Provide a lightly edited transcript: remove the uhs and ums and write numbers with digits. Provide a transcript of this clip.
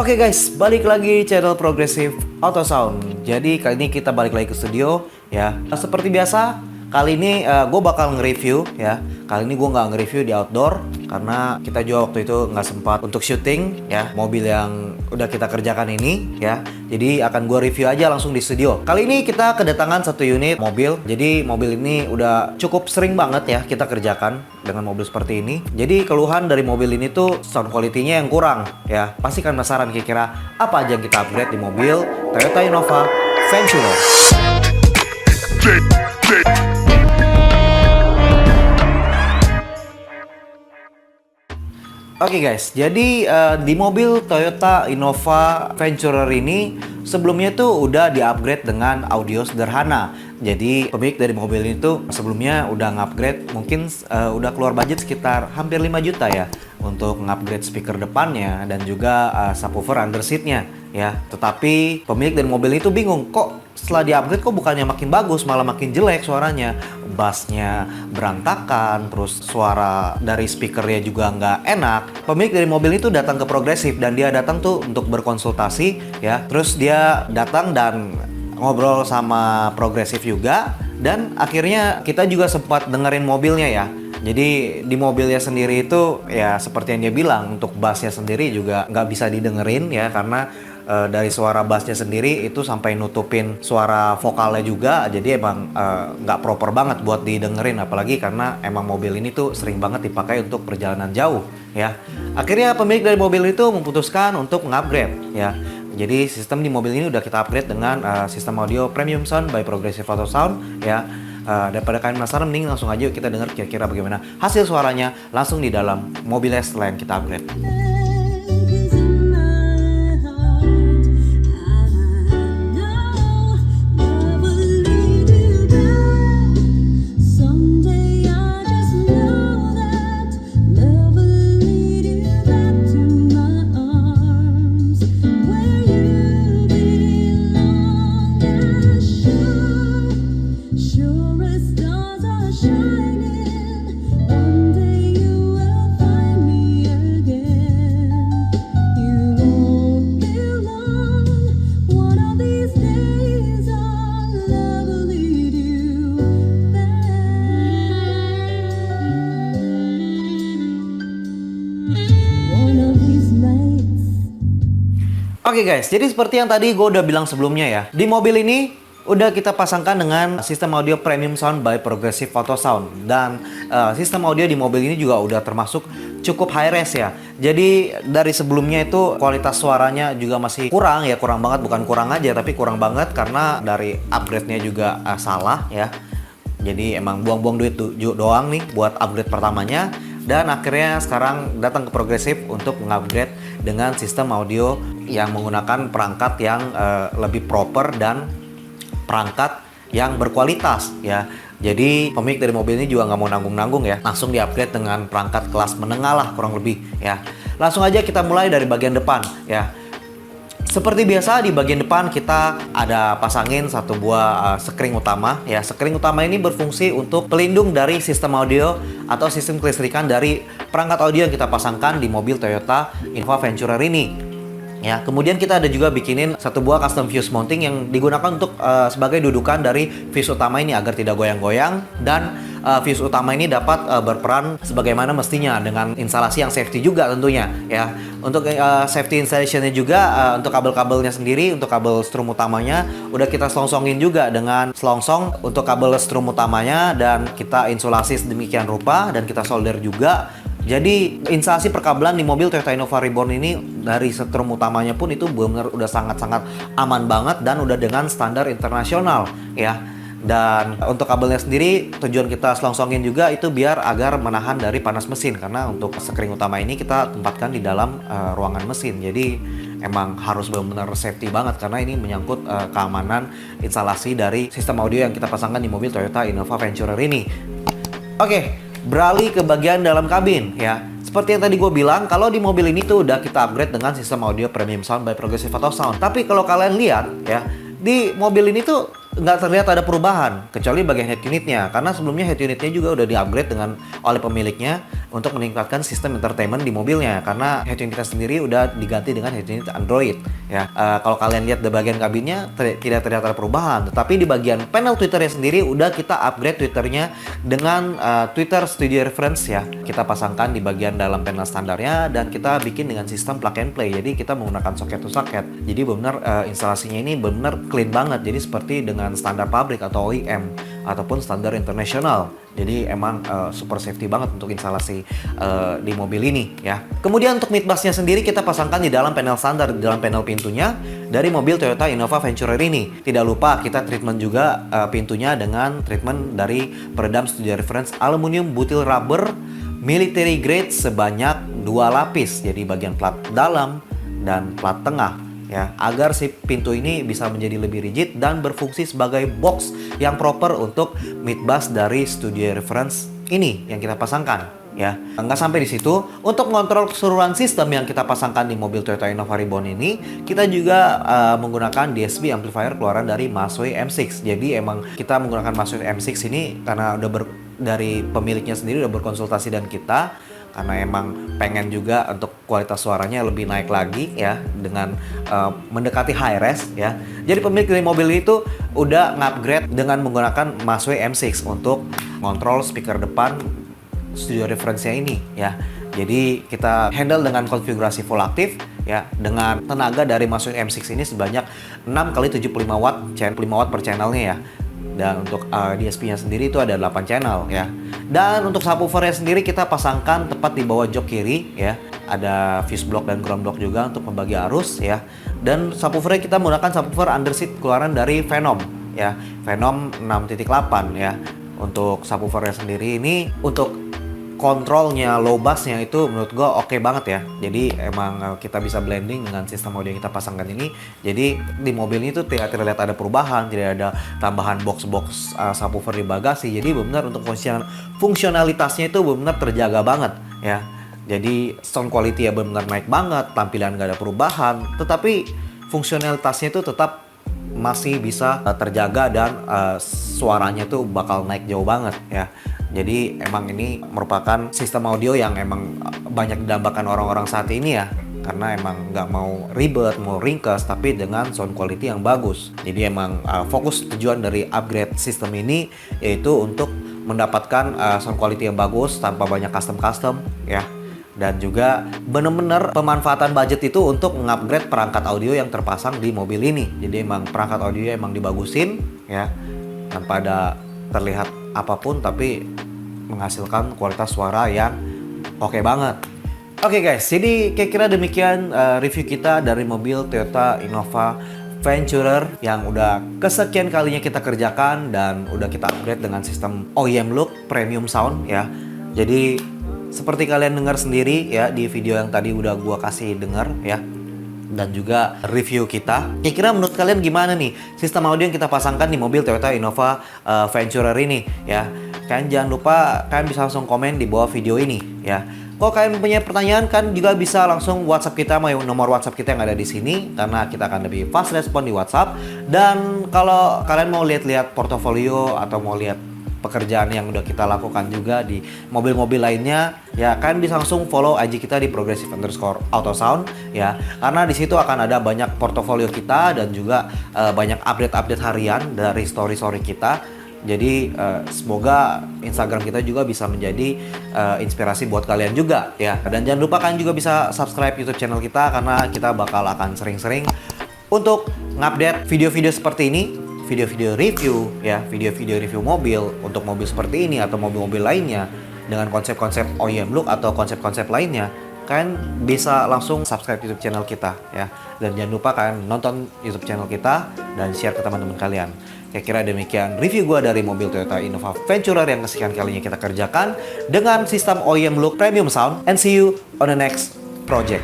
Oke guys, balik lagi channel Progressive Auto Sound. Jadi kali ini kita balik lagi ke studio ya. Seperti biasa, kali ini gue bakal nge-review ya. Kali ini gue nggak nge-review di outdoor karena kita juga waktu itu nggak sempat untuk syuting ya mobil yang udah kita kerjakan ini ya. Jadi akan gue review aja langsung di studio. Kali ini kita kedatangan satu unit mobil. Jadi mobil ini udah cukup sering banget ya kita kerjakan dengan mobil seperti ini. Jadi keluhan dari mobil ini tuh sound quality-nya yang kurang ya. Pasti kan penasaran kira-kira apa aja yang kita upgrade di mobil Toyota Innova Venturer. Oke guys, jadi di mobil Toyota Innova Venturer ini sebelumnya tuh udah di-upgrade dengan audio sederhana. Jadi pemilik dari mobil ini tuh sebelumnya udah nge-upgrade, mungkin udah keluar budget sekitar hampir 5 juta ya untuk nge-upgrade speaker depannya dan juga subwoofer under seat-nya ya. Tetapi pemilik dari mobil itu bingung, kok setelah di-upgrade kok bukannya makin bagus, malah makin jelek suaranya. Bassnya berantakan, terus suara dari speakernya juga nggak enak. Pemilik dari mobil itu datang ke Progressive dan dia datang tuh untuk berkonsultasi ya. Terus dia datang dan ngobrol sama Progressive juga, dan akhirnya kita juga sempat dengerin mobilnya ya. Jadi di mobilnya sendiri itu ya seperti yang dia bilang, untuk bassnya sendiri juga nggak bisa didengerin ya, karena dari suara bassnya sendiri itu sampai nutupin suara vokalnya juga. Jadi emang nggak proper banget buat didengerin, apalagi karena emang mobil ini tuh sering banget dipakai untuk perjalanan jauh ya. Akhirnya pemilik dari mobil itu memutuskan untuk mengupgrade ya. Jadi sistem di mobil ini udah kita upgrade dengan sistem audio premium sound by Progressive Auto Sound ya. Daripada kalian penasaran, mending langsung aja kita dengar kira-kira bagaimana hasil suaranya langsung di dalam mobilnya setelah yang kita upgrade. Oke guys, jadi seperti yang tadi gue udah bilang sebelumnya ya, di mobil ini udah kita pasangkan dengan sistem audio premium sound by Progressive Auto Sound. Dan sistem audio di mobil ini juga udah termasuk cukup high res ya. Jadi dari sebelumnya itu kualitas suaranya juga masih kurang ya, kurang banget, bukan kurang aja tapi kurang banget karena dari upgrade-nya juga salah ya. Jadi emang buang-buang duit doang nih buat upgrade pertamanya. Dan akhirnya sekarang datang ke Progressive untuk mengupgrade dengan sistem audio yang menggunakan perangkat yang lebih proper dan perangkat yang berkualitas ya. Jadi pemilik dari mobil ini juga nggak mau nanggung-nanggung ya, langsung di-upgrade dengan perangkat kelas menengah lah kurang lebih ya. Langsung aja kita mulai dari bagian depan ya. Seperti biasa di bagian depan kita ada pasangin satu buah sekring utama ya. Sekring utama ini berfungsi untuk pelindung dari sistem audio atau sistem kelistrikan dari perangkat audio yang kita pasangkan di mobil Toyota Innova Venturer ini. Ya, kemudian kita ada juga bikinin satu buah custom fuse mounting yang digunakan untuk sebagai dudukan dari fuse utama ini agar tidak goyang-goyang, dan fuse utama ini dapat berperan sebagaimana mestinya dengan instalasi yang safety juga tentunya ya. Untuk safety installationnya juga untuk kabel-kabelnya sendiri, untuk kabel strum utamanya udah kita selongsongin juga dengan selongsong untuk kabel strum utamanya, dan kita insulasi sedemikian rupa dan kita solder juga. Jadi instalasi perkabelan di mobil Toyota Innova Reborn ini dari setrum utamanya pun itu benar-benar udah sangat-sangat aman banget dan udah dengan standar internasional ya. Dan untuk kabelnya sendiri tujuan kita selongsongin juga itu biar agar menahan dari panas mesin, karena untuk sekring utama ini kita tempatkan di dalam ruangan mesin. Jadi emang harus benar-benar safety banget karena ini menyangkut keamanan instalasi dari sistem audio yang kita pasangkan di mobil Toyota Innova Venturer ini. Oke. Beralih ke bagian dalam kabin ya. Seperti yang tadi gue bilang, kalau di mobil ini tuh udah kita upgrade dengan sistem audio premium sound by Progressive Auto Sound. Tapi kalau kalian lihat ya, di mobil ini tuh nggak terlihat ada perubahan kecuali bagian head unitnya, karena sebelumnya head unitnya juga udah di-upgrade oleh pemiliknya untuk meningkatkan sistem entertainment di mobilnya, karena head unit kita sendiri udah diganti dengan head unit Android ya. Kalau kalian lihat di bagian kabinnya tidak terlihat ada perubahan, tetapi di bagian panel Twitternya sendiri udah kita upgrade Twitternya dengan Twitter Studio Reference ya. Kita pasangkan di bagian dalam panel standarnya dan kita bikin dengan sistem plug and play. Jadi kita menggunakan socket to socket. Jadi benar instalasinya ini benar clean banget. Jadi seperti dengan standar pabrik atau OEM ataupun standar internasional. Jadi emang super safety banget untuk instalasi di mobil ini ya. Kemudian untuk mid busnya sendiri kita pasangkan di dalam panel standar, di dalam panel pintunya dari mobil Toyota Innova Venturer ini. Tidak lupa kita treatment juga pintunya dengan treatment dari peredam Studio Reference aluminium butyl rubber military grade sebanyak 2 lapis. Jadi bagian plat dalam dan plat tengah ya, agar si pintu ini bisa menjadi lebih rigid dan berfungsi sebagai box yang proper untuk mid bus dari Studio Reference ini yang kita pasangkan ya. Nggak sampai di situ, untuk mengontrol keseluruhan sistem yang kita pasangkan di mobil Toyota Innova Reborn ini, kita juga menggunakan DSP amplifier keluaran dari Masway M6. Jadi emang kita menggunakan Masway M6 ini karena udah dari pemiliknya sendiri udah berkonsultasi dan kita, karena emang pengen juga untuk kualitas suaranya lebih naik lagi ya dengan mendekati high res ya. Jadi pemilik dari mobil itu udah ngupgrade dengan menggunakan Masway M6 untuk ngontrol speaker depan Studio Reference-nya ini ya. Jadi kita handle dengan konfigurasi full aktif ya, dengan tenaga dari Masway M6 ini sebanyak 6 kali 75 watt, 5 watt per channelnya ya. Dan untuk DSP-nya sendiri itu ada 8 channel ya. Dan untuk subwoofernya sendiri kita pasangkan tepat di bawah jok kiri ya. Ada fuse block dan ground block juga untuk membagi arus ya. Dan subwoofernya kita menggunakan subwoofer underseat keluaran dari Venom ya. Venom 6.8 ya. Untuk subwoofernya sendiri ini untuk kontrolnya low bassnya itu menurut gue oke banget ya. Jadi emang kita bisa blending dengan sistem audio yang kita pasangkan ini. Jadi di mobil ini tuh tidak terlihat ada perubahan, tidak ada tambahan box-box subwoofer di bagasi. Jadi benar untuk fungsionalitasnya itu benar terjaga banget ya. Jadi sound quality ya benar naik banget, tampilan gak ada perubahan, tetapi fungsionalitasnya itu tetap masih bisa terjaga dan suaranya tuh bakal naik jauh banget ya. Jadi emang ini merupakan sistem audio yang emang banyak didambakan orang-orang saat ini ya. Karena emang nggak mau ribet, mau ringkas, tapi dengan sound quality yang bagus. Jadi emang fokus tujuan dari upgrade sistem ini yaitu untuk mendapatkan sound quality yang bagus tanpa banyak custom-custom ya. Dan juga bener-bener pemanfaatan budget itu untuk mengupgrade perangkat audio yang terpasang di mobil ini. Jadi emang perangkat audio emang dibagusin ya, tanpa ada terlihat apapun tapi menghasilkan kualitas suara yang oke banget. Oke guys, jadi kira-kira demikian review kita dari mobil Toyota Innova Venturer yang udah kesekian kalinya kita kerjakan dan udah kita upgrade dengan sistem OEM look premium sound ya. Jadi seperti kalian dengar sendiri ya di video yang tadi udah gua kasih dengar ya, dan juga review kita. Kira-kira menurut kalian gimana nih sistem audio yang kita pasangkan di mobil Toyota Innova Venturer ini ya? Kalian jangan lupa kalian bisa langsung komen di bawah video ini ya. Kalau kalian punya pertanyaan kan juga bisa langsung WhatsApp kita, nomor WhatsApp kita yang ada di sini karena kita akan lebih fast respon di WhatsApp. Dan kalau kalian mau lihat-lihat portofolio atau mau lihat pekerjaan yang udah kita lakukan juga di mobil-mobil lainnya ya, kalian bisa langsung follow IG kita di progressive_autosound ya, karena di situ akan ada banyak portofolio kita dan juga banyak update-update harian dari story-story kita. Jadi semoga Instagram kita juga bisa menjadi inspirasi buat kalian juga ya. Dan jangan lupa kalian juga bisa subscribe YouTube channel kita karena kita bakal akan sering-sering untuk ngupdate video-video seperti ini, video-video review ya, video-video review mobil untuk mobil seperti ini atau mobil-mobil lainnya dengan konsep-konsep OEM look atau konsep-konsep lainnya. Kalian bisa langsung subscribe YouTube channel kita ya. Dan jangan lupa kalian nonton YouTube channel kita dan share ke teman-teman kalian. Kira-kira demikian review gue dari mobil Toyota Innova Venturer yang kesekian kalinya kita kerjakan dengan sistem OEM look premium sound, and see you on the next project.